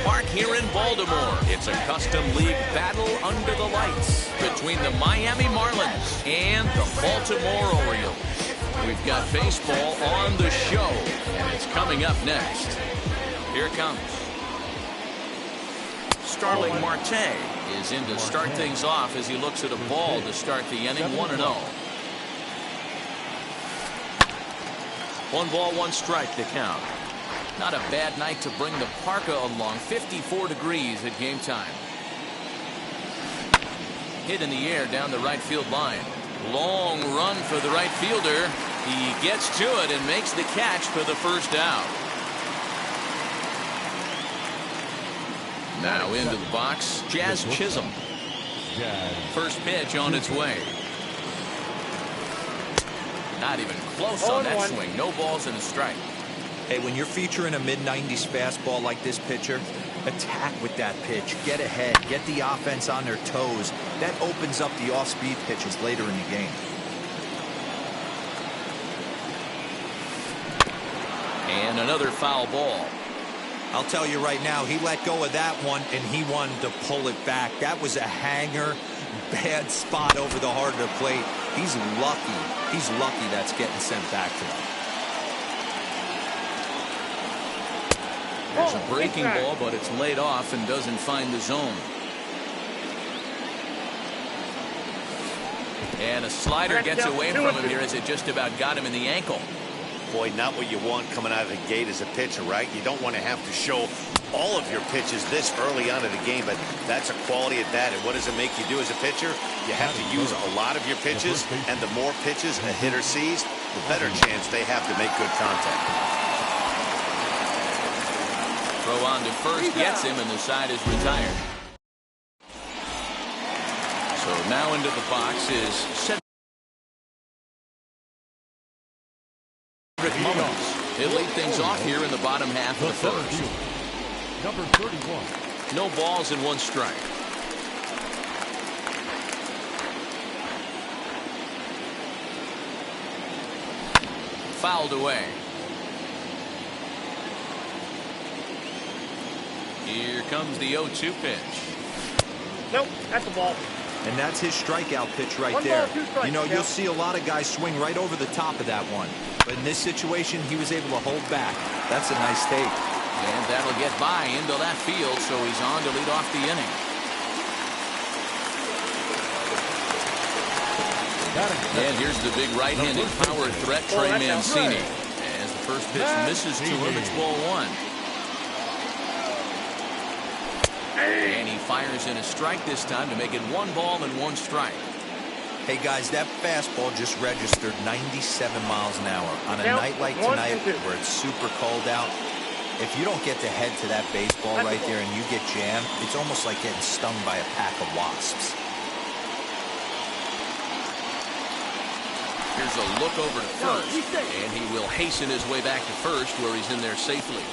Park here in Baltimore. It's a custom league battle under the lights between the Miami Marlins and the Baltimore Orioles. We've got baseball on the show, and it's coming up next. Here it comes. Starling Marte is in to start things off as he looks at a ball to start the inning. 1-0. 1 ball, 1 strike to count. Not a bad night to bring the parka along. 54 degrees at game time. Hit in the air down the right field line. Long run for the right fielder. He gets to it and makes the catch for the first out. Now into the box, Jazz Chisholm. First pitch on its way. Not even close on that swing. No balls and a strike. Hey, when you're featuring a mid-90s fastball like this pitcher, attack with that pitch. Get ahead. Get the offense on their toes. That opens up the off-speed pitches later in the game. And another foul ball. I'll tell you right now, he let go of that one, and he wanted to pull it back. That was a hanger. Bad spot over the heart of the plate. He's lucky. He's lucky that's getting sent back to him. There's a breaking ball, but it's laid off and doesn't find the zone. And a slider gets away from him here as it just about got him in the ankle. Boy, not what you want coming out of the gate as a pitcher, right? You don't want to have to show all of your pitches this early on in the game, but that's a quality at that. And what does it make you do as a pitcher? You have to use a lot of your pitches, and the more pitches a hitter sees, the better chance they have to make good contact. Throw on to first, gets him, and the side is retired. So now into the box is Cedric Mullins. He'll lead things off here in the bottom half of the first. Number 31. No balls and 1 strike. Fouled away. Here comes the 0-2 pitch. Nope, that's a ball. And that's his strikeout pitch right there. You know, you'll see a lot of guys swing right over the top of that one. But in this situation, he was able to hold back. That's a nice take. And that'll get by into left field, so he's on to lead off the inning. And here's the big right-handed power threat, Trey Mancini. As the first pitch misses to him, it's ball 1. And he fires in a strike this time to make it 1 ball and 1 strike. Hey, guys, that fastball just registered 97 miles an hour. On a night like tonight where it's super cold out, if you don't get the head to that baseball right there and you get jammed, it's almost like getting stung by a pack of wasps. Here's a look over to first, and he will hasten his way back to first where he's in there safely.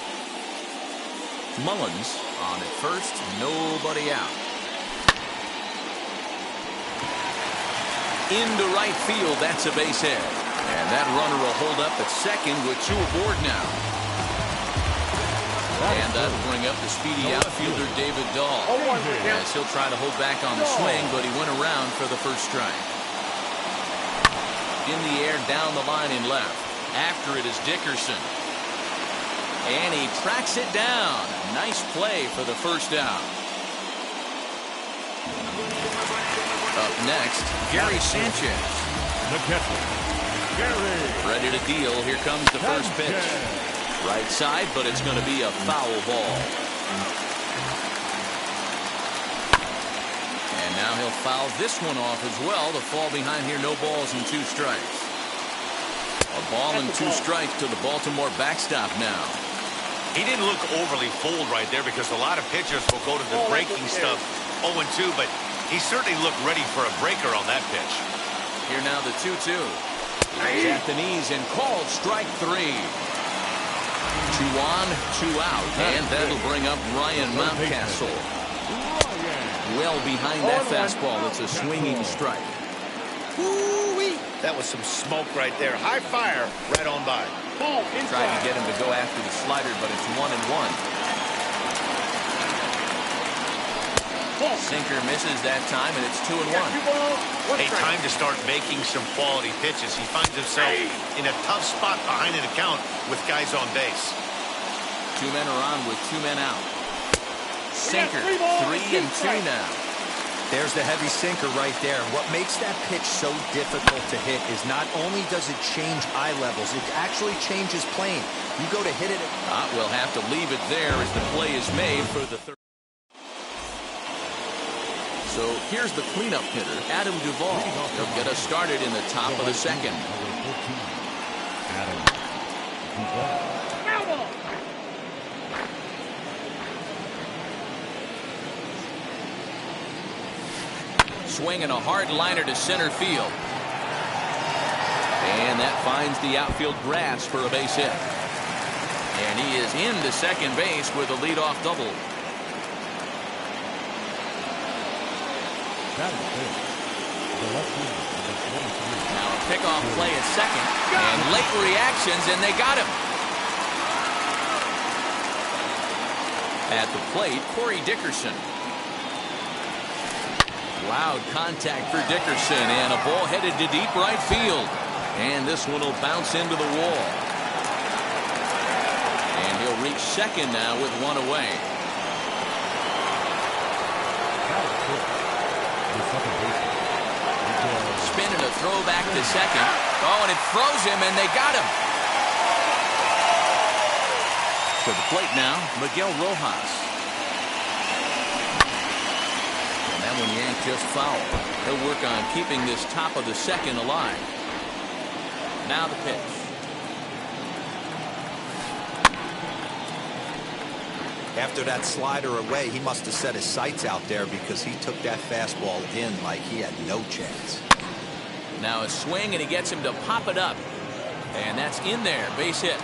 Mullins on at first, nobody out. Into right field, that's a base hit. And that runner will hold up at second with 2 aboard now. And that'll bring up the speedy outfielder David Dahl. As he'll try to hold back on the swing, but he went around for the first strike. In the air, down the line in left. After it is Dickerson. And he tracks it down. Nice play for the first out. Up next, Gary Sanchez. The catcher, Gary. Ready to deal. Here comes the first pitch. Right side, but it's going to be a foul ball. And now he'll foul this one off as well. The fall behind here, no balls and 2 strikes. A ball and 2 strikes to the Baltimore backstop now. He didn't look overly fooled right there because a lot of pitchers will go to the breaking stuff 0-2, but he certainly looked ready for a breaker on that pitch. Here now the 2-2. At the knees and called strike 3. 2 on, 2 out. And that'll bring up Ryan Mountcastle. Well behind that fastball. It's a swinging strike. Woo-wee. That was some smoke right there. High fire right on by. Tried to get him to go after the slider, but it's 1-1. Sinker misses that time, and it's 2-1. Hey, time to start making some quality pitches. He finds himself in a tough spot behind an account with guys on base. 2 men are on with 2 men out. Sinker, 3-2 now. There's the heavy sinker right there. What makes that pitch so difficult to hit is not only does it change eye levels, it actually changes plane. You go to hit it. We'll have to leave it there as the play is made for the third. So here's the cleanup hitter, Adam Duvall. He'll get us started in the top of the second. Adam Duvall. Swinging a hard liner to center field. And that finds the outfield grass for a base hit. And he is into second base with a leadoff double. Now a pickoff play at second. And late reactions, and they got him. At the plate, Corey Dickerson. Loud contact for Dickerson, and a ball headed to deep right field. And this one will bounce into the wall. And he'll reach second now with 1 away. Spinning a throw back to second. Oh, and it throws him, and they got him. To the plate now, Miguel Rojas. When yanked just foul. He'll work on keeping this top of the second alive. Now the pitch. After that slider away, he must have set his sights out there because he took that fastball in like he had no chance. Now a swing, and he gets him to pop it up. And that's in there. Base hit.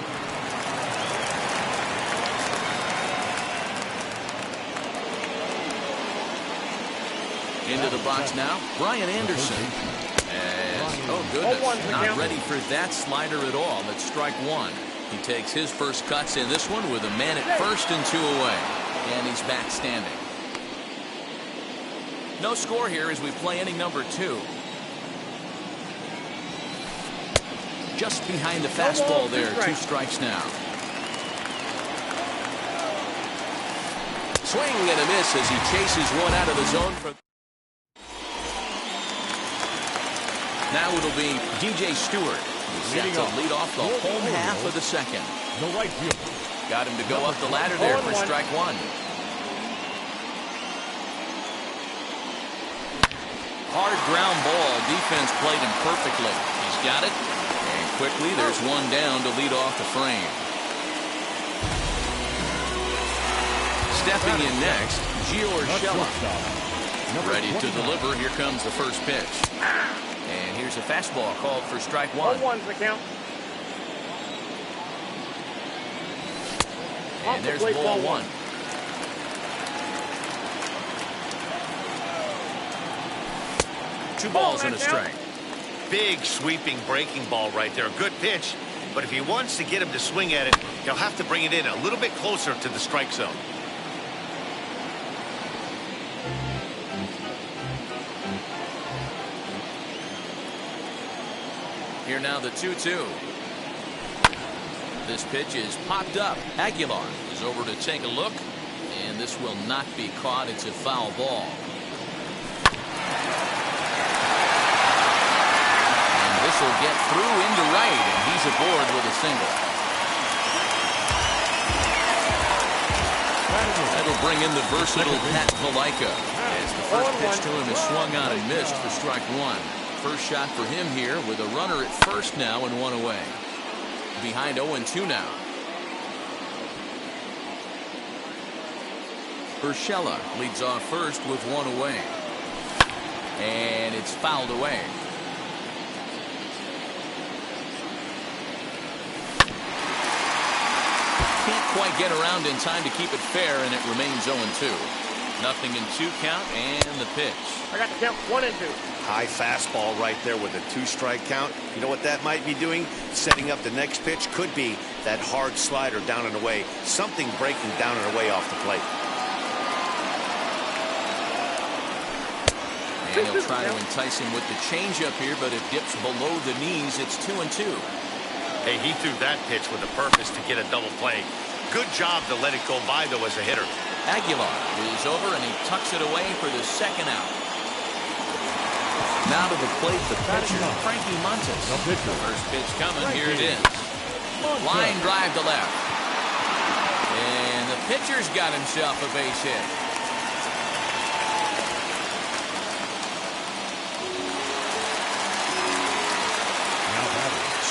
Into the box now, Brian Anderson. Oh, goodness, not ready for that slider at all. That's strike 1. He takes his first cuts in this one with a man at first and 2 away. And he's back standing. No score here as we play inning number 2. Just behind the fastball there, 2 strikes now. Swing and a miss as he chases one out of the zone. Now it'll be DJ Stewart. He's set to lead off the home half of the second. The right field. Got him to go up the ladder there for strike 1. Hard ground ball. Defense played him perfectly. He's got it. And quickly there's one down to lead off the frame. Stepping in next, Gio Urshela. Ready to deliver. Here comes the first pitch. And here's a fastball called for strike 1. 1-1's the count. And there's ball 1. Two balls and a strike. Big sweeping breaking ball right there. A good pitch. But if he wants to get him to swing at it, he'll have to bring it in a little bit closer to the strike zone. Here now the 2-2. This pitch is popped up. Aguilar is over to take a look. And this will not be caught. It's a foul ball. And this will get through into right. And he's aboard with a single. That'll bring in the versatile Pat Valaika. As the first pitch to him is swung on and missed for strike 1. First shot for him here with a runner at first now and 1 away. Behind 0-2 now. Urshela leads off first with 1 away. And it's fouled away. Can't quite get around in time to keep it fair, and it remains 0-2. Nothing in 2 count, and the pitch. I got the count 1 and 2. High fastball right there with a 2-strike count. You know what that might be doing? Setting up the next pitch. Could be that hard slider down and away. Something breaking down and away off the plate. And he'll try to entice him with the changeup here, but it dips below the knees. It's 2-2. Hey, he threw that pitch with a purpose to get a double play. Good job to let it go by, though, as a hitter. Aguilar is over, and he tucks it away for the second out. Now to the plate, the pitcher, Frankie Montes. First pitch coming. Here it is. Line drive to left. And the pitcher's got himself a base hit.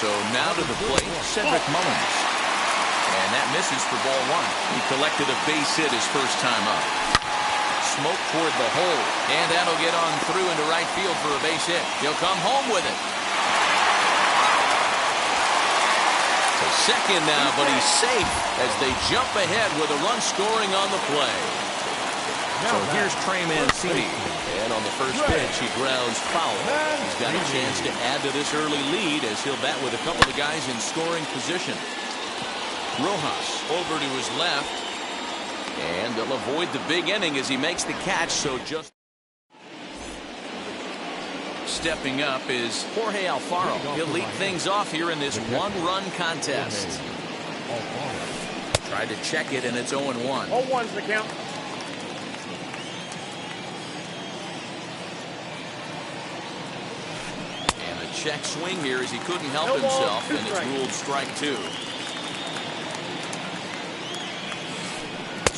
So now to the plate, Cedric Mullins. And that misses for ball one. He collected a base hit his first time up. Smoke toward the hole. And that'll get on through into right field for a base hit. He'll come home with it. To second now, but he's safe as they jump ahead with a run scoring on the play. So here's Trey Mancini. And on the first pitch, he grounds foul. He's got a chance to add to this early lead as he'll bat with a couple of guys in scoring position. Rojas over to his left. And they'll avoid the big inning as he makes the catch. So just stepping up is Jorge Alfaro. He'll lead things off here in this one-run contest. Tried to check it, and it's 0-1. 0-1's the count. Check swing here as he couldn't help himself, and it's ruled strike two.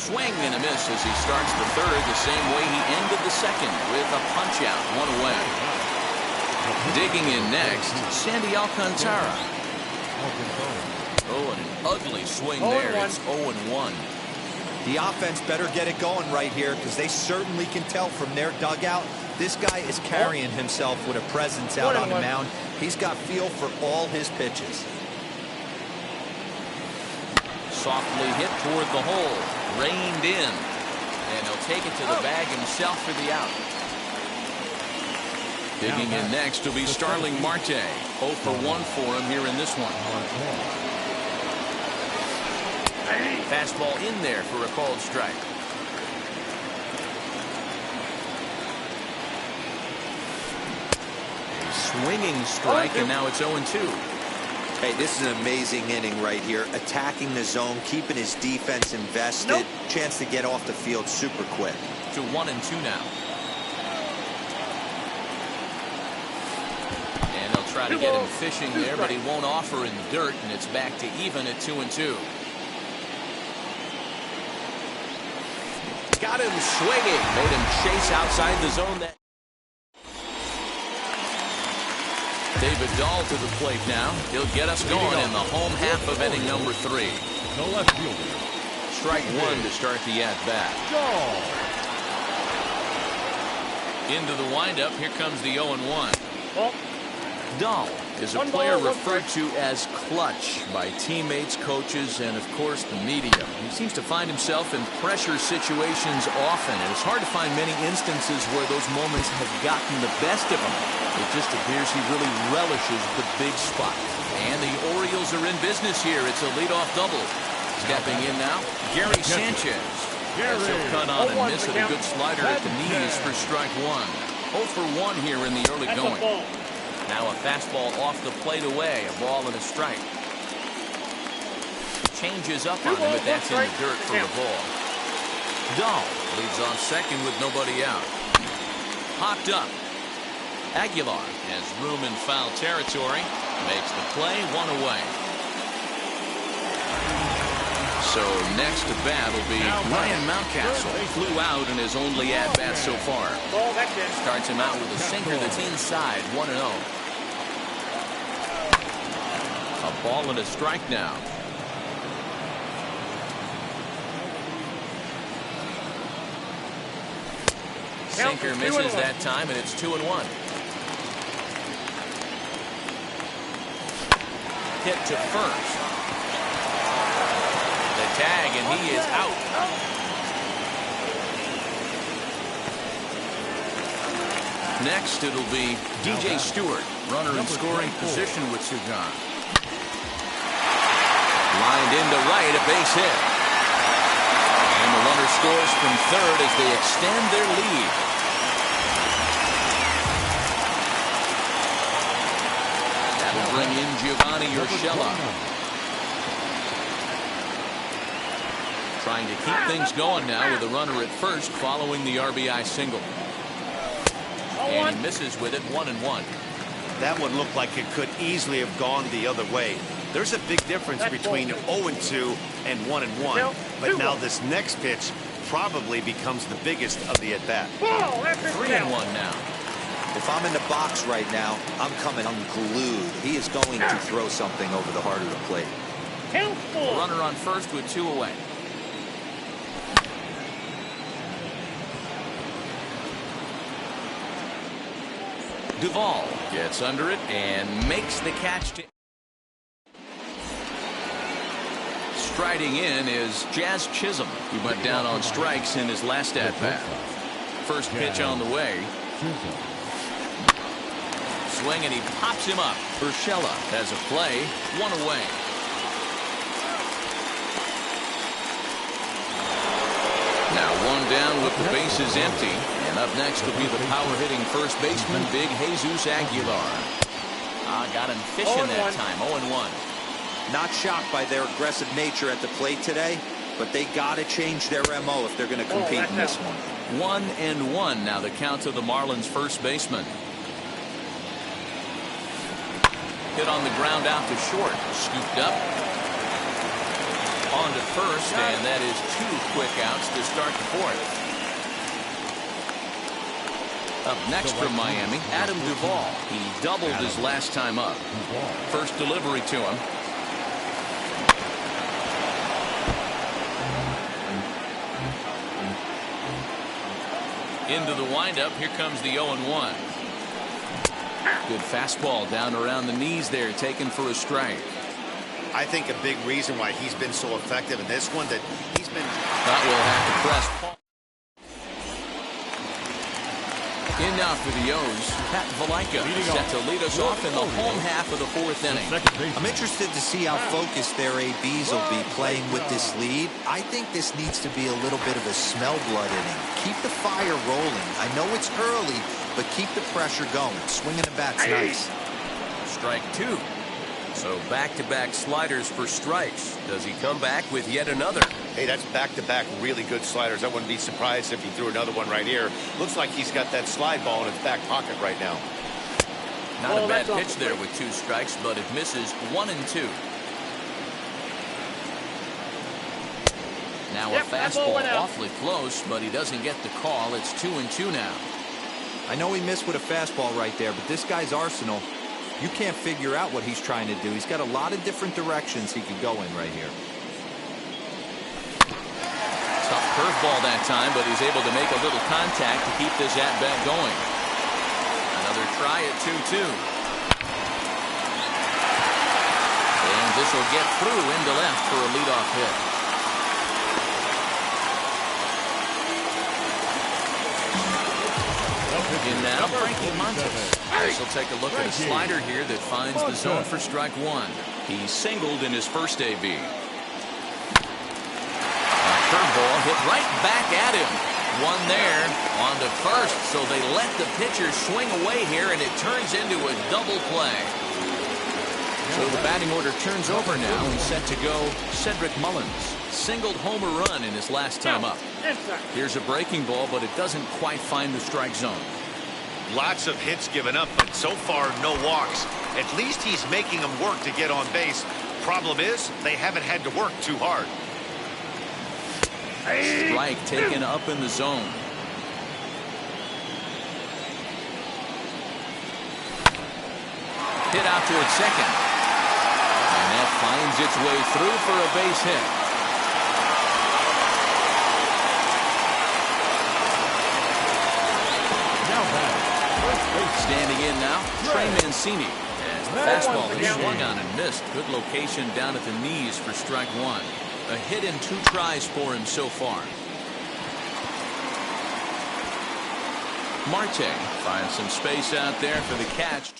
Swing and a miss as he starts the third the same way he ended the second with a punch out, one away. Digging in next, Sandy Alcantara. Oh, an ugly swing there. It's 0-1. The offense better get it going right here because they certainly can tell from their dugout. This guy is carrying himself with a presence out on the mound. He's got feel for all his pitches. Softly hit toward the hole. Reined in. And he'll take it to the bag himself for the out. Digging in next will be Starling Marte. 0 for 1 for him here in this one. Fastball in there for a called strike. Swinging strike, and now it's 0-2. Hey, this is an amazing inning right here. Attacking the zone, keeping his defense invested. Chance to get off the field super quick. To 1-2 now. And they'll try to get him fishing there, but he won't offer in the dirt, and it's back to even at 2-2. Got him swinging. Made him chase outside the zone. David Dahl to the plate now. He'll get us going in the home half of inning number 3. The left fielder. Strike one to start the at-bat. Into the windup. Here comes the 0-1. Dahl is a player referred to as clutch by teammates, coaches, and of course the media. He seems to find himself in pressure situations often, and it's hard to find many instances where those moments have gotten the best of him. It just appears he really relishes the big spot. And the Orioles are in business here. It's a leadoff double. Stepping in now, Gary Sanchez. As he'll cut on and miss with a good slider at the knees for strike one. 0 for 1 here in the early going. Now a fastball off the plate away. A ball and a strike. Changes up on him, but that's in the dirt for a ball. Dahl leads on second with nobody out. Popped up. Aguilar has room in foul territory. Makes the play, 1 away. So next to bat will be Ryan Mountcastle. Flew out in his only at-bat so far. Starts him out with a sinker that's inside, 1-0. A ball and a strike now. Sinker misses that time, and it's 2-1. Hit to first. The tag, and he is out. Next, it'll be DJ Stewart, runner in scoring position with Sugan. Lined into right, a base hit. And the runner scores from third as they extend their lead. in Giovanni Urshela. Trying to keep things going now with a runner at first following the RBI single. And he misses with it, 1-1. That one looked like it could easily have gone the other way. There's a big difference between 0-2 and 1-1. But now this next pitch probably becomes the biggest of the at-bat. 3-1 now. If I'm in the box right now, I'm coming unglued. He is going to throw something over the heart of the plate. Runner on first with 2 away. Duvall gets under it and makes the catch. Striding in is Jazz Chisholm. He went down on strikes in his last at-bat. First pitch on the way. Swing and he pops him up. Urshela has a play, 1 away. Now 1 down with the bases empty. And up next will be the power-hitting first baseman, Big Jesus Aguilar. Got him fishing that time, 0-1. Not shocked by their aggressive nature at the plate today, but they got to change their MO if they're going to compete in this one. 1-1 now the count to the Marlins first baseman. Hit on the ground out to short. Scooped up. On to first, and that is 2 quick outs to start the 4th. Up next from Miami, Adam Duvall. He doubled his last time up. First delivery to him. Into the windup. Here comes the 0-1. Good fastball down around the knees there, taken for a strike. I think a big reason why he's been so effective in this one that he's been. That will have to press Paul. In now for the O's, Pat Valaika set to lead us off in the home half of the 4th inning. I'm interested to see how focused their ABs will be playing with this lead. I think this needs to be a little bit of a smell blood inning. Keep the fire rolling. I know it's early, but keep the pressure going. Swinging the bat's nice. Strike 2. So back-to-back sliders for strikes. Does he come back with yet another? Hey, that's back-to-back really good sliders. I wouldn't be surprised if he threw another one right here. Looks like he's got that slide ball in his back pocket right now. Not a bad pitch there with 2 strikes, but it misses 1-2. Now a fastball awfully close, but he doesn't get the call. It's 2-2 now. I know he missed with a fastball right there, but this guy's arsenal, you can't figure out what he's trying to do. He's got a lot of different directions he could go in right here. Tough curveball that time, but he's able to make a little contact to keep this at-bat going. Another try at 2-2. And this will get through into left for a leadoff hit. In now, Frankie Montes. This will take a look at a slider here that finds the zone for strike 1. He singled in his first AB. A curveball hit right back at him. One there on to first, so they let the pitcher swing away here, and it turns into a double play. So the batting order turns over now, and set to go Cedric Mullins. Singled homer run in his last time up. Here's a breaking ball, but it doesn't quite find the strike zone. Lots of hits given up, but so far no walks. At least he's making them work to get on base. Problem is, they haven't had to work too hard. Strike taken up in the zone. Hit out toward second. And that finds its way through for a base hit. Standing in now, Trey Mancini. As the fastball is swung on and missed. Good location down at the knees for strike 1. A hit in 2 tries for him so far. Marte finds some space out there for the catch.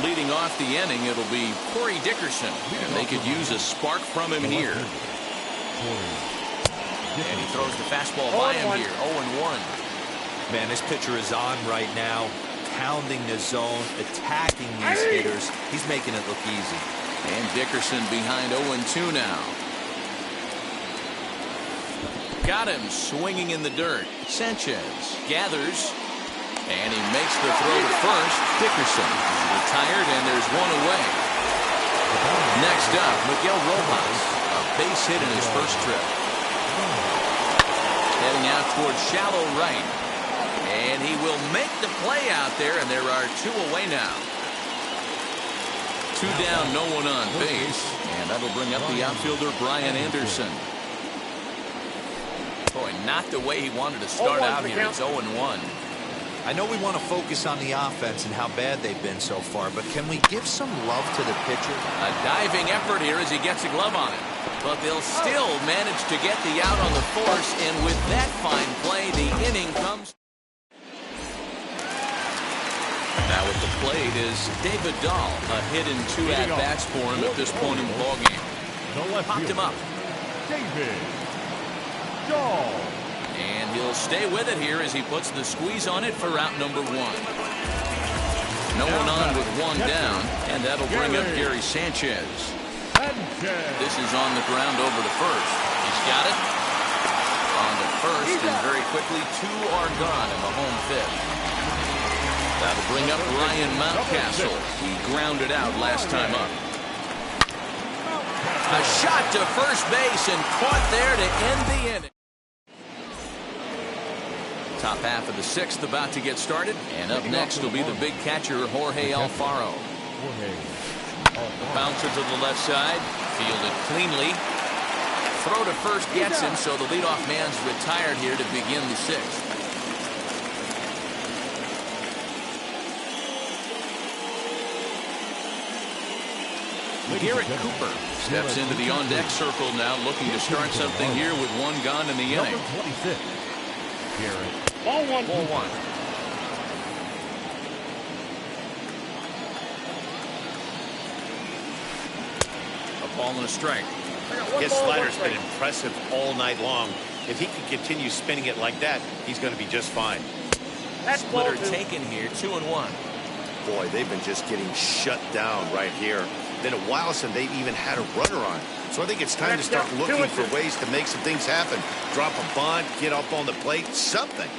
Leading off the inning, it'll be Corey Dickerson, and they could use a spark from him here. And he throws the fastball by him here, 0-1. Man, this pitcher is on right now. pounding the zone, attacking these hitters. He's making it look easy. And Dickerson behind 0-2 now. Got him swinging in the dirt. Sanchez gathers, and he makes the throw to first. Dickerson is retired, and there's one away. Next up, Miguel Rojas, a base hit in his first trip. Heading out towards shallow right, and he will make the play out there, and there are two away now. Two down, no one on base, and that'll bring up the outfielder Brian Anderson. Boy, not the way he wanted to start out here. It's 0-1. I know we want to focus on the offense and how bad they've been so far, but can we give some love to the pitcher? A diving effort here as he gets a glove on it. But they'll still manage to get the out on the force, and with that fine play, the inning comes. Now at the plate is David Dahl. A hit in 2 at-bats for him at this point in the ballgame. Popped him up. David Dahl. And he'll stay with it here as he puts the squeeze on it for out number 1. No one on with one down, and that'll bring up Gary Sanchez. This is on the ground over to first. He's got it. On to first, and very quickly 2 are gone in the home fifth. That'll bring up Ryan Mountcastle. He grounded out last time up. A shot to first base and caught there to end the inning. Top half of the 6th about to get started, and up next will be the big catcher Jorge Alfaro. The bouncer to the left side, fielded cleanly. Throw to first gets him, so the leadoff man's retired here to begin the 6th. Garrett Cooper steps into the on-deck circle now, looking to start something here with 1 gone in the inning. Ball one. A ball and a strike. His slider's been impressive all night long. If he can continue spinning it like that, he's going to be just fine. Splitter taken here, 2-1. Boy, they've been just getting shut down right here. Been a while since they've even had a runner on. So I think it's time to start looking for ways to make some things happen. Drop a bunt, get up on the plate, something.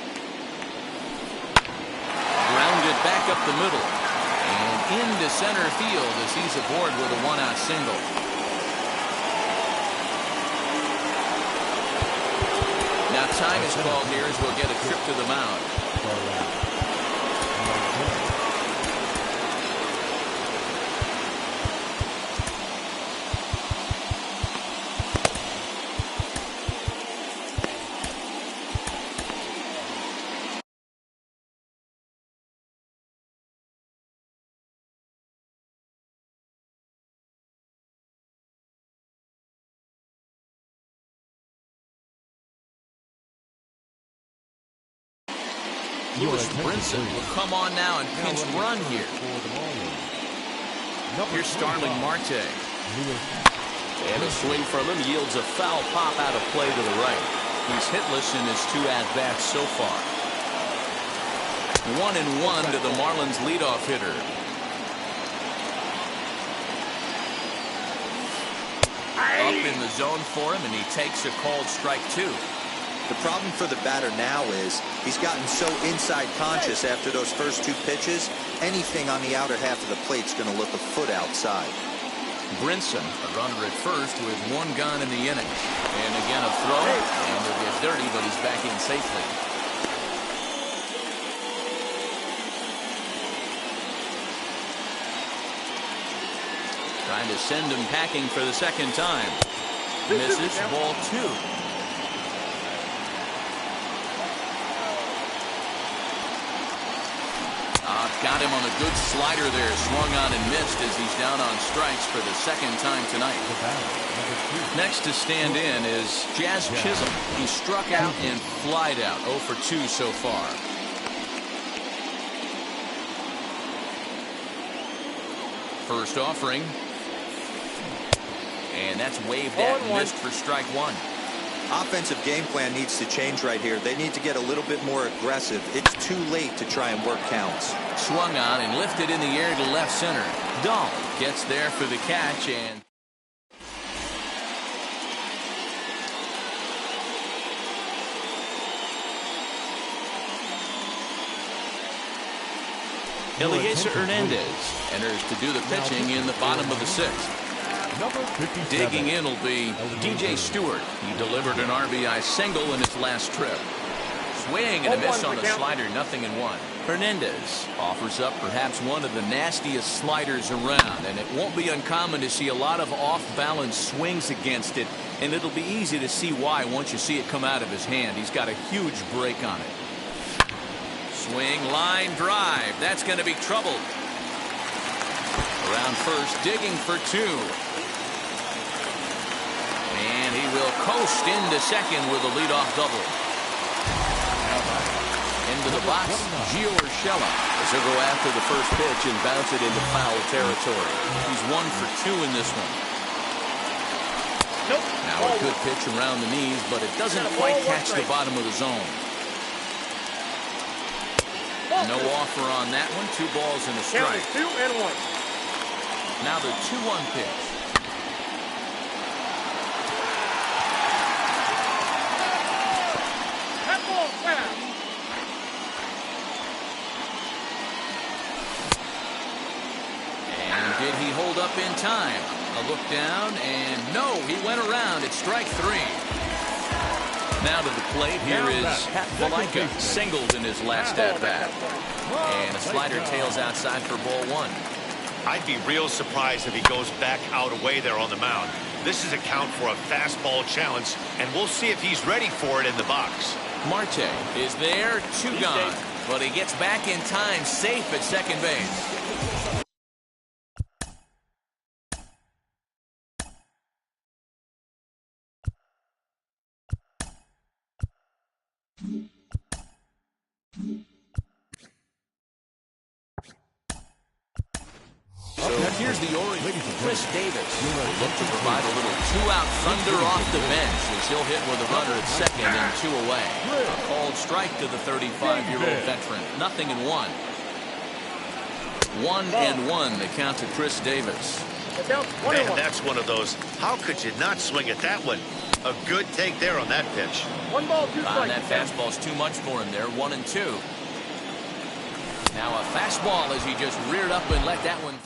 Grounded back up the middle. And into center field as he's aboard with a 1-out single. Now time is called here as we'll get a trip to the mound. Lewis Brinson will come on now and pinch run here. Here's Starling Marte. And a swing for him yields a foul pop out of play to the right. He's hitless in his 2 at-bats so far. 1-1 to the Marlins leadoff hitter. Up in the zone for him, and he takes a called strike 2. The problem for the batter now is he's gotten so inside conscious after those first 2 pitches, anything on the outer half of the plate's going to look a foot outside. Brinson, a runner at first with 1 gone in the inning. And again a throw, and he'll get dirty, but he's back in safely. Trying to send him packing for the 2nd time. Misses, ball 2. Got him on a good slider there, swung on and missed as he's down on strikes for the 2nd time tonight. Next to stand in is Jazz Chisholm. He struck out and flied out, 0 for 2 so far. First offering. And that's waved at and missed for strike 1. Offensive game plan needs to change right here. They need to get a little bit more aggressive. It's too late to try and work counts. Swung on and lifted in the air to left center. Dahl gets there for the catch, and Eliezer Hernandez enters to do the pitching in the bottom of the sixth. Number 57. Digging in will be DJ Stewart. He delivered an RBI single in his last trip. Swing and a miss on the slider, 0-1. Hernandez offers up perhaps one of the nastiest sliders around, and it won't be uncommon to see a lot of off-balance swings against it, and it'll be easy to see why once you see it come out of his hand. He's got a huge break on it. Swing, line drive. That's going to be trouble. Around first, digging for two. And he will coast into second with a leadoff double. Into the box, Gio Urshela as he'll go after the first pitch and bounce it into foul territory. He's 1 for 2 in this one. Nope. Now a good pitch around the knees, but it doesn't quite catch the bottom of the zone. No offer on that one. 2 balls and a strike. 2-1. Now the 2-1 pitch. That ball foul. And did he hold up in time? A look down, and no, he went around. It's strike 3. Now to the plate, here is Pat Valaika, singled in his last at-bat. And a slider tails outside for ball 1. I'd be real surprised if he goes back out away there on the mound. This is a count for a fastball challenge, and we'll see if he's ready for it in the box. Marte is there, 2 gone, but he gets back in time, safe at second base. Here's the Orioles. Chris Davis will look to provide a little 2-out thunder off the bench as he'll hit with a runner at second and 2 away. A called strike to the 35-year-old veteran. 0-1. 1-1 the count to Chris Davis. Man, that's one of those. How could you not swing at that one? A good take there on that pitch. 1 ball, 2 strikes. That fastball's too much for him there. 1-2. Now a fastball as he just reared up and let that one.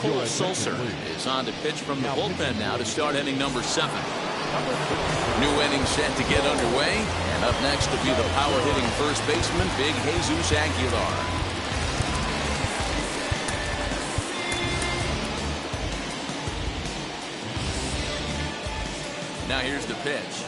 Cole Sulser is on to pitch from the bullpen now to start inning number 7. New inning set to get underway, and up next to be the power-hitting first baseman, Big Jesus Aguilar. Now here's the pitch.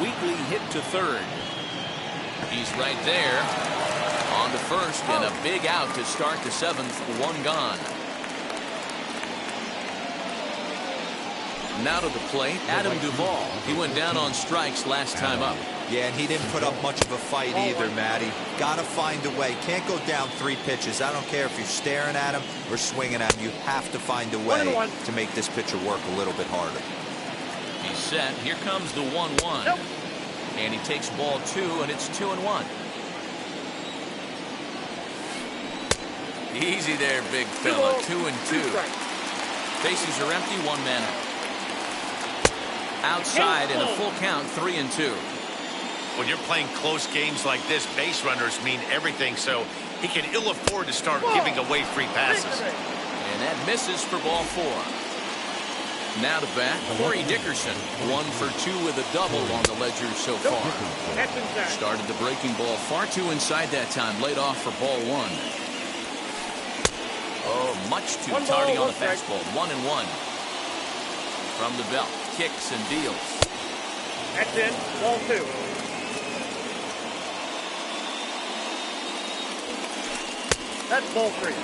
Weekly hit to third. He's right there. On to first, and a big out to start the 7th. 1 gone. Now to the plate, Adam Duvall. He went down on strikes last time up. Yeah, and he didn't put up much of a fight either, Matty. Gotta find a way. Can't go down 3 pitches. I don't care if you're staring at him or swinging at him. You have to find a way to make this pitcher work a little bit harder. He's set. Here comes the 1-1. Nope. And he takes ball 2, and it's 2-1. Easy there, big fella. 2-2. Bases are empty, 1 man out. Outside in a full count, 3-2. When you're playing close games like this, base runners mean everything, so he can ill afford to start giving away free passes. And that misses for ball 4. Now to bat, Corey Dickerson, 1 for 2 with a double on the ledger so far. Started the breaking ball far too inside that time, laid off for ball 1. Oh, much too tardy on the fastball. 1-1. From the belt, kicks and deals. That's it. Ball 2. That's ball 3.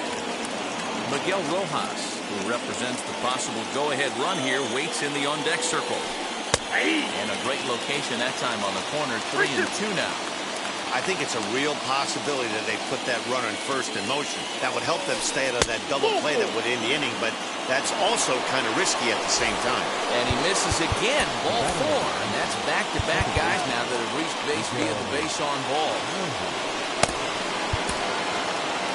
Miguel Rojas, who represents the possible go-ahead run here, waits in the on-deck circle. And a great location that time on the corner. 3-2 now. I think it's a real possibility that they put that runner in first in motion. That would help them stay out of that double play that would end the inning, but that's also kind of risky at the same time. And he misses again. Ball 4. And that's back-to-back guys now that have reached base via the base on ball.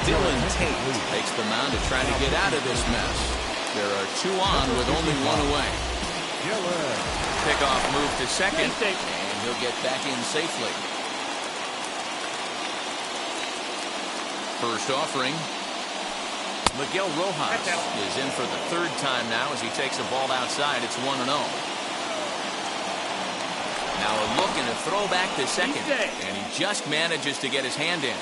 Dylan Tate takes the mound to try to get out of this mess. There are 2 on with only 1 away. Pickoff move to second, and he'll get back in safely. First offering. Miguel Rojas is in for the 3rd time now as he takes a ball outside. It's 1-0. Now a look and a throw back to second, and he just manages to get his hand in.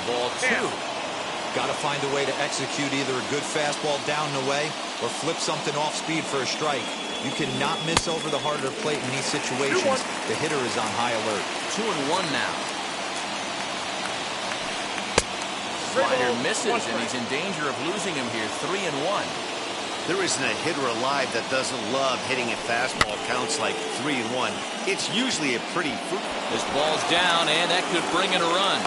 Ball 2. Got to find a way to execute either a good fastball down and away or flip something off speed for a strike. You cannot miss over the harder plate in these situations. The hitter is on high alert. 2-1 now. Slider misses, and he's in danger of losing him here. 3-1. There isn't a hitter alive that doesn't love hitting a fastball counts like 3-1. It's usually a pretty... This ball's down, and that could bring in a run.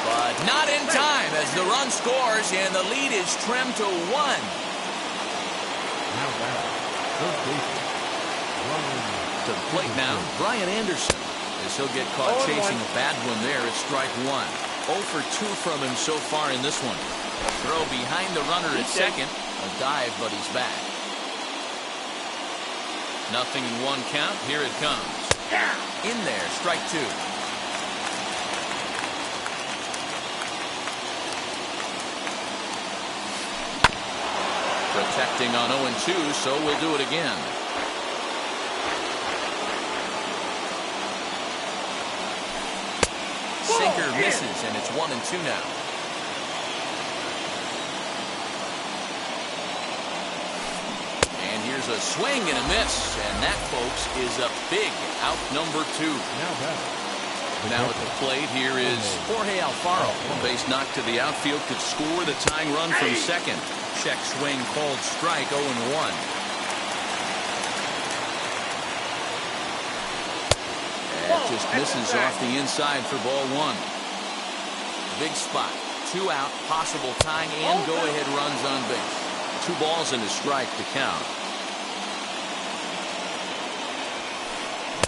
But not in time as the run scores, and the lead is trimmed to 1. Now back. To the plate now, Brian Anderson, as he'll get caught chasing a bad one there at strike 1. 0 for 2 from him so far in this one. A throw behind the runner at second. A dive, but he's back. 0-1 count. Here it comes. In there, strike 2. Protecting on 0-2, so we'll do it again. Sinker misses, and it's 1-2 now. And here's a swing and a miss, and that, folks, is a big out number 2. Now at the plate here is Jorge Alfaro. A base knock to the outfield could score the tying run from second. Check swing called strike. 0-1. That just misses off the inside for ball 1. Big spot. 2 out. Possible tying and go-ahead runs on base. 2 balls and a strike to count.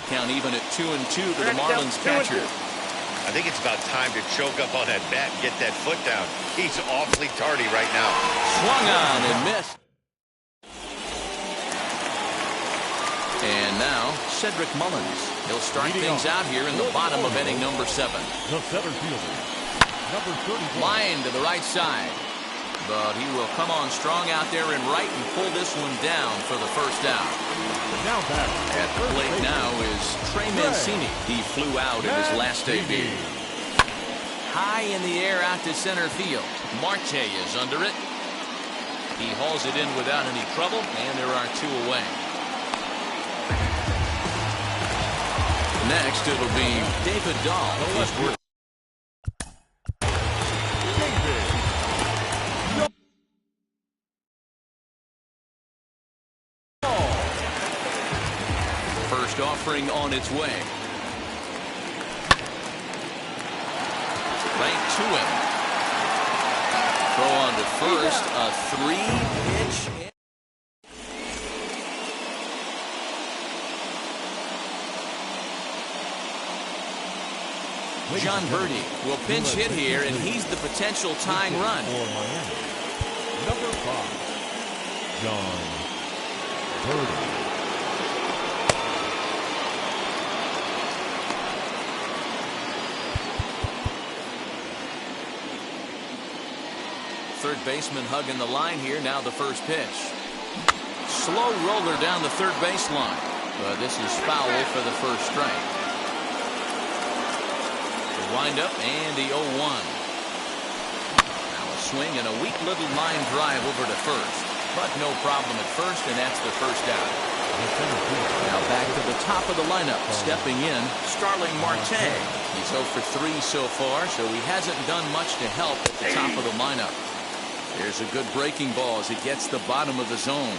Count even at 2-2 to the Marlins catcher. I think it's about time to choke up on that bat and get that foot down. He's awfully tardy right now. Swung on and missed. And now, Cedric Mullins. He'll start things out here in the bottom of inning number 7. The center fielder, number 31. Line to the right side. But he will come on strong out there in right and pull this one down for the first out. Now back. At the plate now is Trey Mancini. He flew out in his last debut. High in the air out to center field. Marte is under it. He hauls it in without any trouble, and there are 2 away. Next, it'll be David Dahl. He's working. First offering on its way. Right to him. Throw on to first. A 3-pitch. John Birdie will pinch hit here, and he's the potential tying run. Number 5, John Birdie. Third baseman hugging the line here. Now the first pitch. Slow roller down the third baseline. But this is foul for the first strike. The windup and the 0-1. Now a swing and a weak little line drive over to first. But no problem at first, and that's the first out. Now back to the top of the lineup. Stepping in, Starling Marte. He's 0 for 3 so far, so he hasn't done much to help at the top of the lineup. Here's a good breaking ball as he gets the bottom of the zone.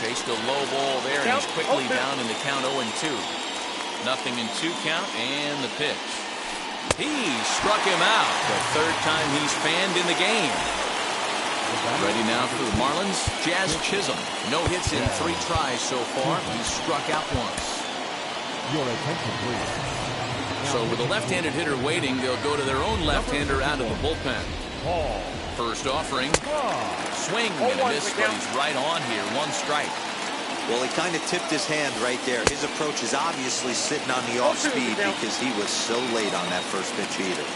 Chased a low ball there, and he's quickly down in the count 0-2. Nothing in 2 count, and the pitch. He struck him out. The third time he's fanned in the game. Ready now for the Marlins, Jazz Chisholm. No hits in 3 tries so far. He's struck out once. Your attention, please. So with a left-handed hitter waiting, they'll go to their own left-hander out of the bullpen. Ball. First offering. Swing and a miss, but he's right on here. 1 strike. Well, he kind of tipped his hand right there. His approach is obviously sitting on the off speed because he was so late on that first pitch either.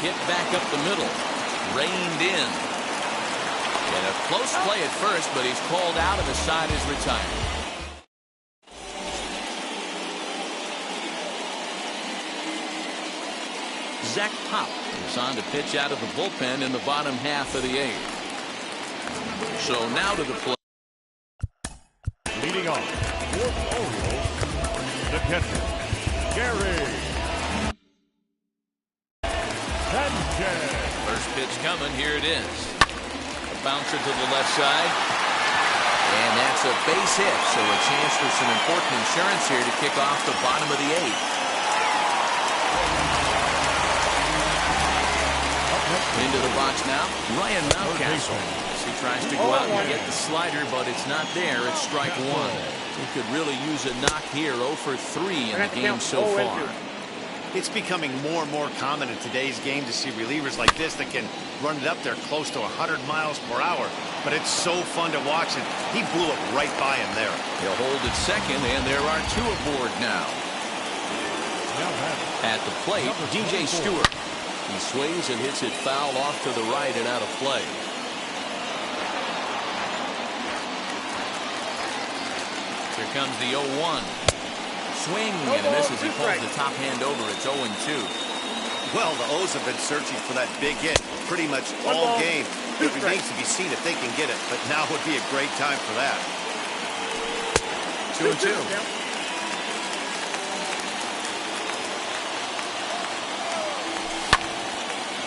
Hit back up the middle. Reined in. And a close play at first, but he's called out and the side is retired. Zach Pop is on to pitch out of the bullpen in the bottom half of the 8th. So now to the plate. Leading off, fourth Orioles, the catcher, Gary Sanchez. First pitch coming. Here it is. A bouncer to the left side. And that's a base hit. So a chance for some important insurance here to kick off the bottom of the 8th. Into the box now, Ryan Mountcastle. As he tries to go out and get the slider, but it's not there. It's strike 1. He could really use a knock here. 0 for 3 in the game so far. It's becoming more and more common in today's game to see relievers like this that can run it up there close to 100 miles per hour. But it's so fun to watch, and he blew it right by him there. He'll hold at second, and there are 2 aboard now. At the plate, DJ Stewart. He swings and hits it foul off to the right and out of play. Here comes the 0-1. Swing and a miss as he pulls the top hand over. It's 0-2. Well, the O's have been searching for that big hit pretty much all game. It remains to be seen if they can get it, but now would be a great time for that. 2-2.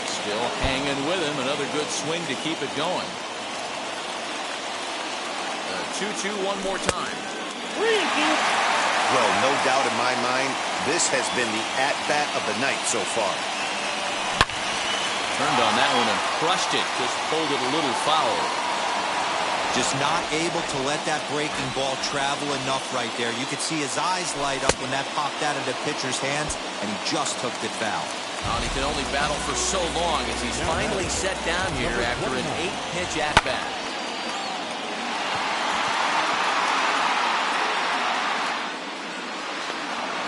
Still hanging with him. Another good swing to keep it going. 2-2 one more time. Well, no doubt in my mind, this has been the at-bat of the night so far. Turned on that one and crushed it. Just pulled it a little foul. Just not able to let that breaking ball travel enough right there. You could see his eyes light up when that popped out of the pitcher's hands, and he just hooked it foul. And he can only battle for so long as he's finally set down here after an 8-pitch at-bat.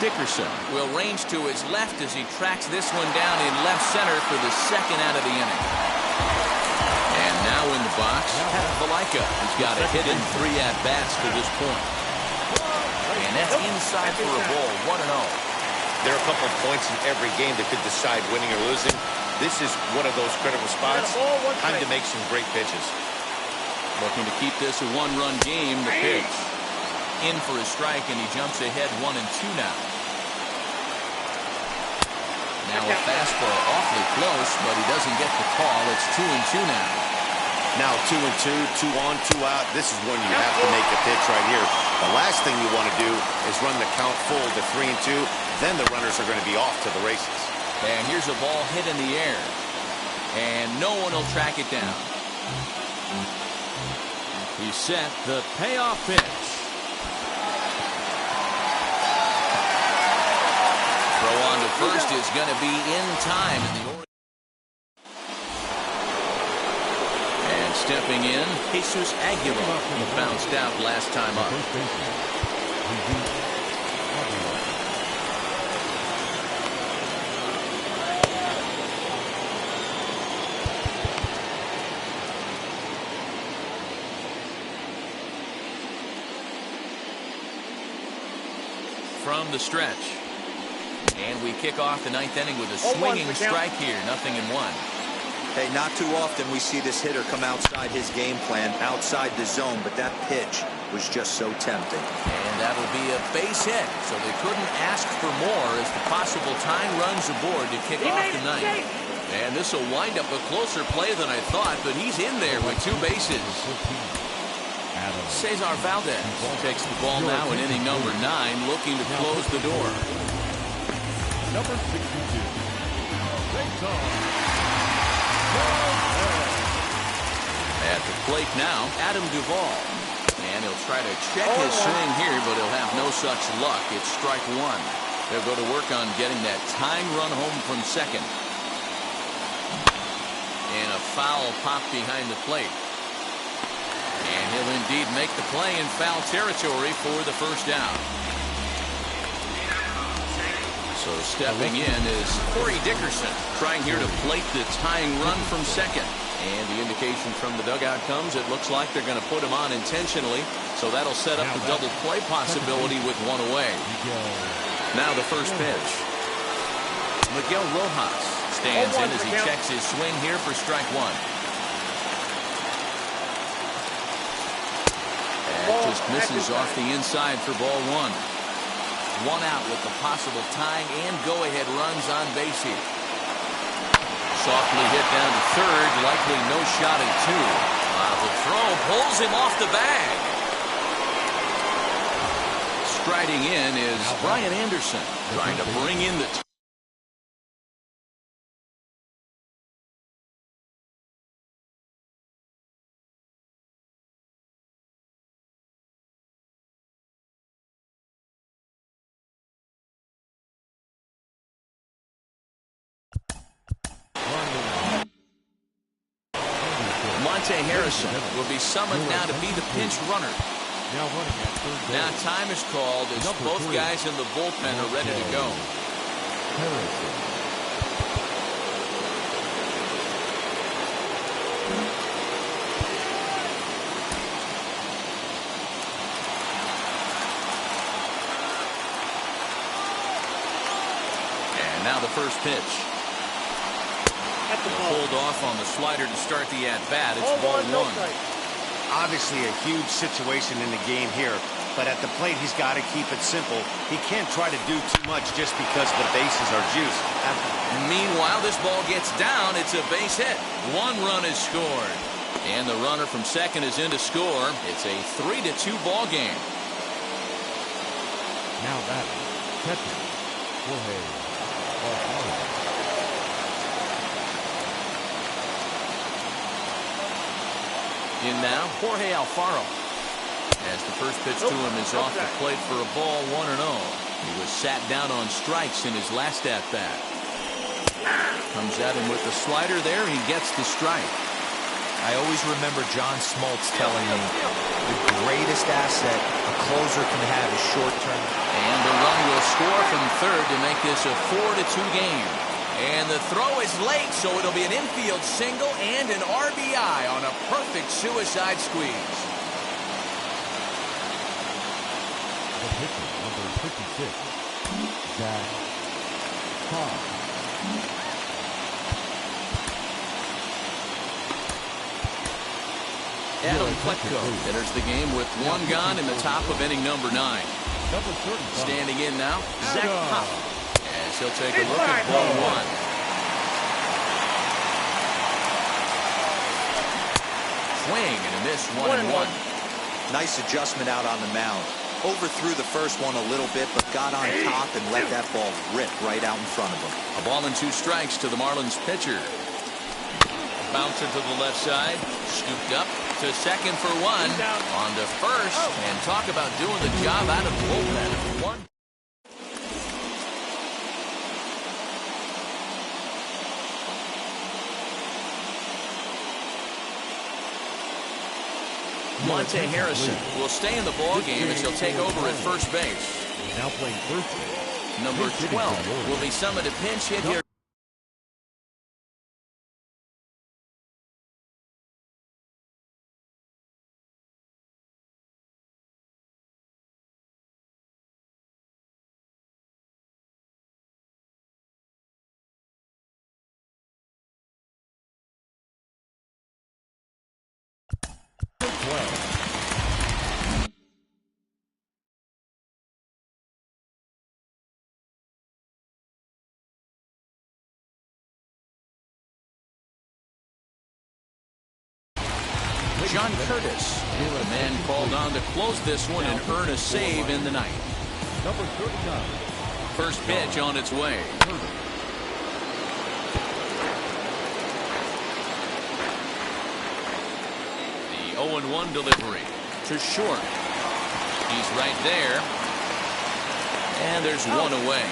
Dickerson will range to his left as he tracks this one down in left center for the second out of the inning. And now in the box, Valaika has got a hit in 3 at-bats to this point. And that's inside for a ball, 1-0. There are a couple of points in every game that could decide winning or losing. This is one of those critical spots. Time to make some great pitches. Looking to keep this a 1-run game. The pitch. In for a strike, and he jumps ahead 1-2 now. Now a fastball awfully close, but he doesn't get the call. It's 2-2 now. Now 2-2, 2 on, 2 out. This is when you have to make a pitch right here. The last thing you want to do is run the count full to 3-2. Then the runners are going to be off to the races. And here's a ball hit in the air. And no one will track it down. He set the payoff pitch. Throw on to first is going to be in time. And stepping in, Jesus Aguilar. He bounced out last time up. From the stretch. And we kick off the 9th inning with a swinging strike here. 0-1. Hey, not too often we see this hitter come outside his game plan, outside the zone, but that pitch was just so tempting. And that'll be a base hit, so they couldn't ask for more as the possible tying runs aboard to kick off the 9th. And this will wind up a closer play than I thought, but he's in there with 2 bases. Cesar Valdez takes the ball now in inning number 9, looking to close the door. Number 62. At the plate now, Adam Duvall. And he'll try to check his swing here, but he'll have no such luck. It's strike 1. They'll go to work on getting that tying run home from second. And a foul pop behind the plate. And he'll indeed make the play in foul territory for the first down. So stepping in is Corey Dickerson, trying here to plate the tying run from second. And the indication from the dugout comes, it looks like they're going to put him on intentionally. So that'll set up the double play possibility with 1 away. Now the first pitch. Miguel Rojas stands in as he checks his swing here for strike 1. That just misses off the inside for ball 1. 1 out with the possible tying and go-ahead runs on base here. Softly hit down to third, likely no shot at 2. The throw pulls him off the bag. Striding in is Brian Anderson, trying to bring in the Harrison will be summoned now to be the pinch runner. Now time is called as both guys in the bullpen are ready to go. And now the first pitch. Pulled off on the slider to start the at-bat. It's ball 1. Obviously a huge situation in the game here, but at the plate he's got to keep it simple. He can't try to do too much just because the bases are juiced. Meanwhile, this ball gets down. It's a base hit. 1 run is scored. And the runner from second is in to score. It's a 3-2 ball game. Now batting, catcher, Jorge Alfaro. In now, Jorge Alfaro. As the first pitch to him is off the plate for a ball 1-0. He was sat down on strikes in his last at-bat. Comes at him with the slider there. He gets the strike. I always remember John Smoltz telling me the greatest asset a closer can have is short-term. And the run will score from third to make this a 4-2 game. And the throw is late, so it'll be an infield single and an RBI on a perfect suicide squeeze. The pitcher, number 56, Zach Cobb. Adam Pletko enters the game with 1 gone in the top of inning number 9. Number 35. Standing in now, Zach Cobb. As he'll take a look at ball 1. Swing and a miss, 1-1. Nice adjustment out on the mound. Overthrew the first one a little bit, but got on top and let that ball rip right out in front of him. A ball and 2 strikes to the Marlins pitcher. Bouncer to the left side, scooped up to second for 1, on to first, and talk about doing the job out of the bullpen. 1. Monte Harrison will stay in the ball game as he'll take over at first base. Now playing first base. Number 12 will be summoned to pinch hit here. John Curtis, the man called on to close this one and earn a save in the ninth. Number 39. First pitch on its way. The 0-1 delivery to short. He's right there. And there's one away.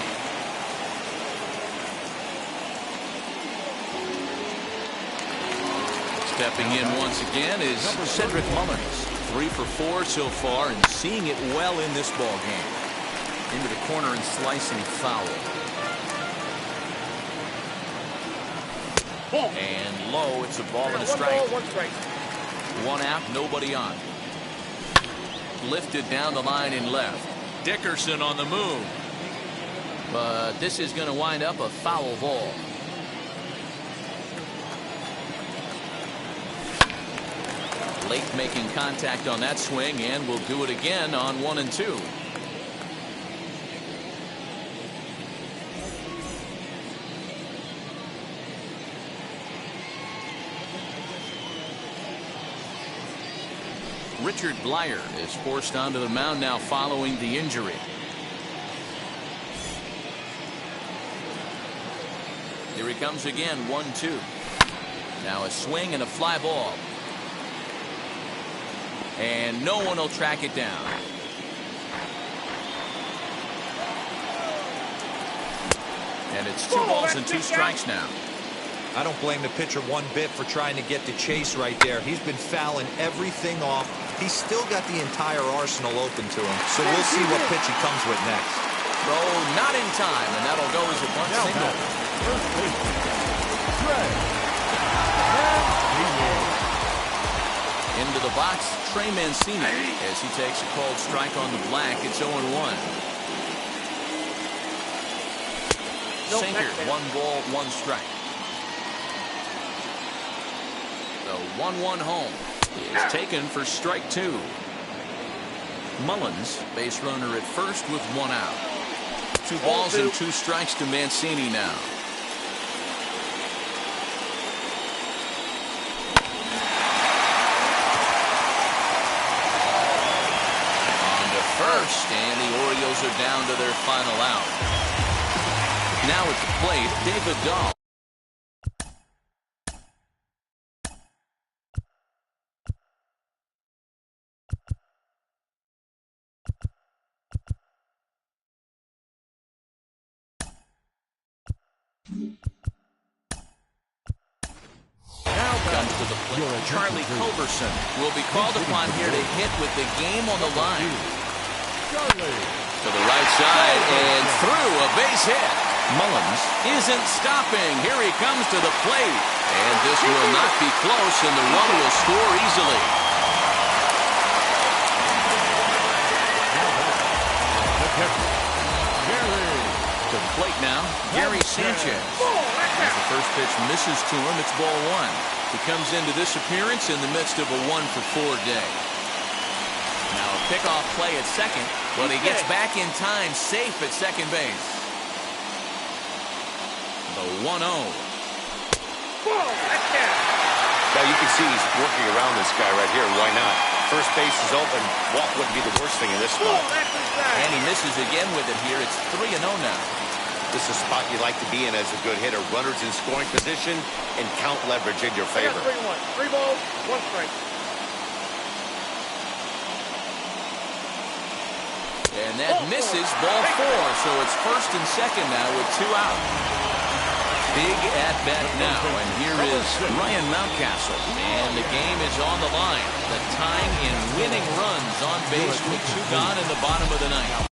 Stepping in once again is Cedric Mullins. 3 for 4 so far and seeing it well in this ball game. Into the corner and slicing foul. And low, it's a ball and a strike. 1 out, nobody on. Lifted down the line and left. Dickerson on the move. But this is going to wind up a foul ball. Lake making contact on that swing and will do it again on 1 and 2. Richard Blyer is forced onto the mound now following the injury. Here he comes again, 1-2. Now a swing and a fly ball. And no one will track it down. And it's 2 balls and 2 strikes now. I don't blame the pitcher one bit for trying to get the chase right there. He's been fouling everything off. He's still got the entire arsenal open to him. So we'll see what pitch he comes with next. Throw not in time, and that'll go as a bunt single. First baseman, Trey. Into the box, Trey Mancini as he takes a called strike on the black. It's 0-1. Sinker, 1 ball, 1 strike. The 1-1 home is taken for strike 2. Mullins, base runner at first with 1 out. 2 balls and 2 strikes to Mancini now. On to first, and the Orioles are down to their final out. Now at the plate, David Dahl. Comes to the plate. Charlie Culberson will be called upon here to hit with the game on the line. To the right side and through, a base hit. Mullins isn't stopping. Here he comes to the plate. And this will not be close, and the run will score easily. To the plate now, Gary Sanchez. As the first pitch misses to him, it's ball 1. He comes into this appearance in the midst of a 1-for-4 day. Now a pickoff play at second, but he gets back in time, safe at second base. The 1-0. Now you can see he's working around this guy right here. Why not? First base is open. Walk wouldn't be the worst thing in this spot. And he misses again with it here. It's 3-0 now. This is a spot you like to be in as a good hitter. Runners in scoring position and count leverage in your favor. 3 balls, 1 strike. And that misses ball 4. So it's first and second now with 2 out. Big at bat now. And here is Ryan Mountcastle. And the game is on the line. The tying and winning runs on base with 2 gone in the bottom of the ninth.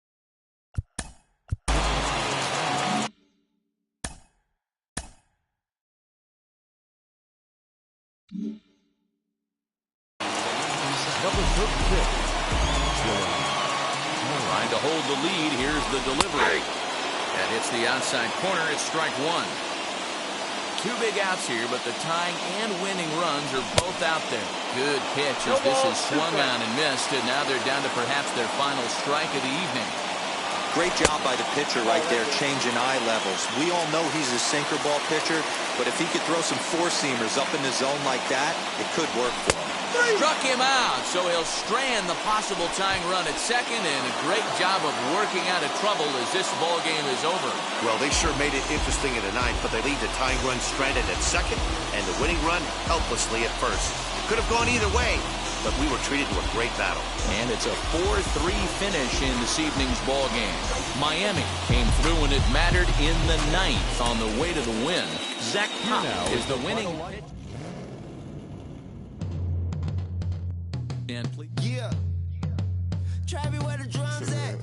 Number 36. Trying to hold the lead. Here's the delivery. That hits the outside corner. It's strike 1. 2 big outs here, but the tying and winning runs are both out there. Good pitch as this is swung on and missed, and now they're down to perhaps their final strike of the evening. Great job by the pitcher right there, changing eye levels. We all know he's a sinker ball pitcher, but if he could throw some four-seamers up in the zone like that, it could work for him. Struck him out, so he'll strand the possible tying run at second, and a great job of working out of trouble as this ball game is over. Well, they sure made it interesting in the ninth, but they leave the tying run stranded at second and the winning run helplessly at first. It could have gone either way, but we were treated to a great battle. And it's a 4-3 finish in this evening's ball game. Miami came through when it mattered in the ninth on the way to the win. Zach Pop is the winning pitcher. And please. Yeah. Travis, where the drums at?